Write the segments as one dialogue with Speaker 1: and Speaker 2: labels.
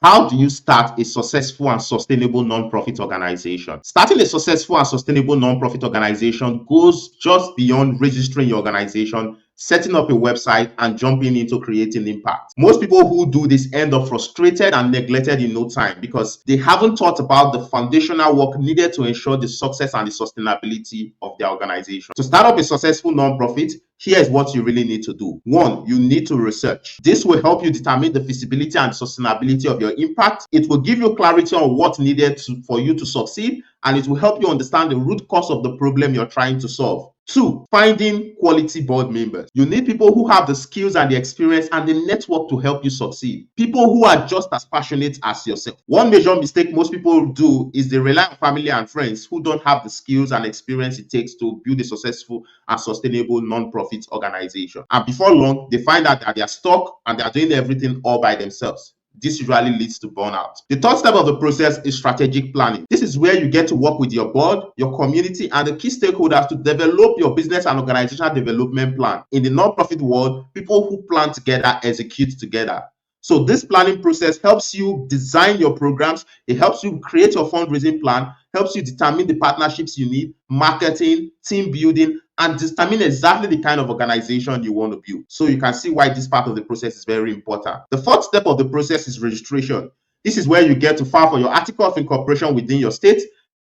Speaker 1: How do you start a successful and sustainable nonprofit organization? Starting a successful and sustainable nonprofit organization goes just beyond registering your organization, setting up a website, and jumping into creating impact. Most people who do this end up frustrated and neglected in no time because they haven't thought about the foundational work needed to ensure the success and the sustainability of their organization. To start up a successful nonprofit, here's what you really need to do. One, you need to research. This will help you determine the feasibility and sustainability of your impact. It will give you clarity on what's needed for you to succeed, and it will help you understand the root cause of the problem you're trying to solve. Two, finding quality board members. You need people who have the skills and the experience and the network to help you succeed. People who are just as passionate as yourself. One major mistake most people do is they rely on family and friends who don't have the skills and experience it takes to build a successful and sustainable non-profit organization. And before long, they find out that they are stuck and they are doing everything all by themselves. This usually leads to burnout. The third step of the process is strategic planning. This is where you get to work with your board, your community, and the key stakeholders to develop your business and organizational development plan. In the nonprofit world, people who plan together execute together. So this planning process helps you design your programs, it helps you create your fundraising plan, helps you determine the partnerships you need, marketing, team building, and determine exactly the kind of organization you want to build. So you can see why this part of the process is very important. The fourth step of the process is registration. This is where you get to file for your article of incorporation within your state,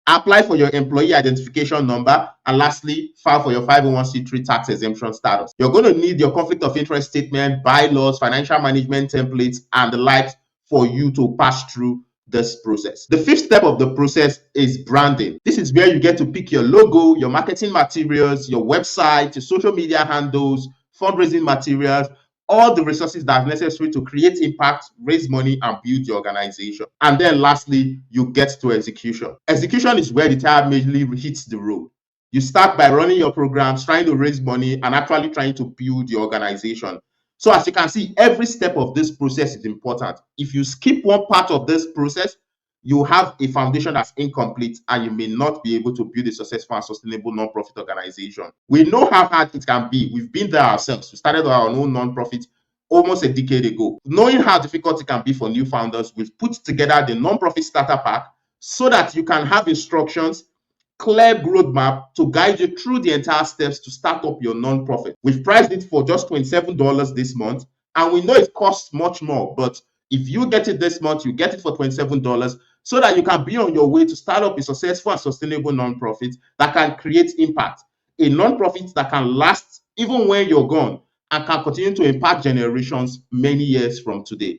Speaker 1: apply for your employee identification number, and lastly, file for your 501c3 tax exemption status. You're going to need your conflict of interest statement, bylaws, financial management templates, and the likes for you to pass through this process. The fifth step of the process is branding. This is where you get to pick your logo, your marketing materials, your website, your social media handles, fundraising materials, all the resources that are necessary to create impact, raise money, and build your organization. And then lastly, you get to execution. Execution is where the tire majorly hits the road. You start by running your programs, trying to raise money, and actually trying to build your organization. So as you can see, every step of this process is important. If you skip one part of this process, you have a foundation that's incomplete and you may not be able to build a successful and sustainable nonprofit organization. We know how hard it can be. We've been there ourselves. We started our own nonprofit almost a decade ago. Knowing how difficult it can be for new founders, we've put together the nonprofit starter pack so that you can have instructions, clear roadmap to guide you through the entire steps to start up your nonprofit. We've priced it for just $27 this month, and we know it costs much more, but if you get it this month, you get it for $27 so that you can be on your way to start up a successful and sustainable nonprofit that can create impact, a nonprofit that can last even when you're gone and can continue to impact generations many years from today.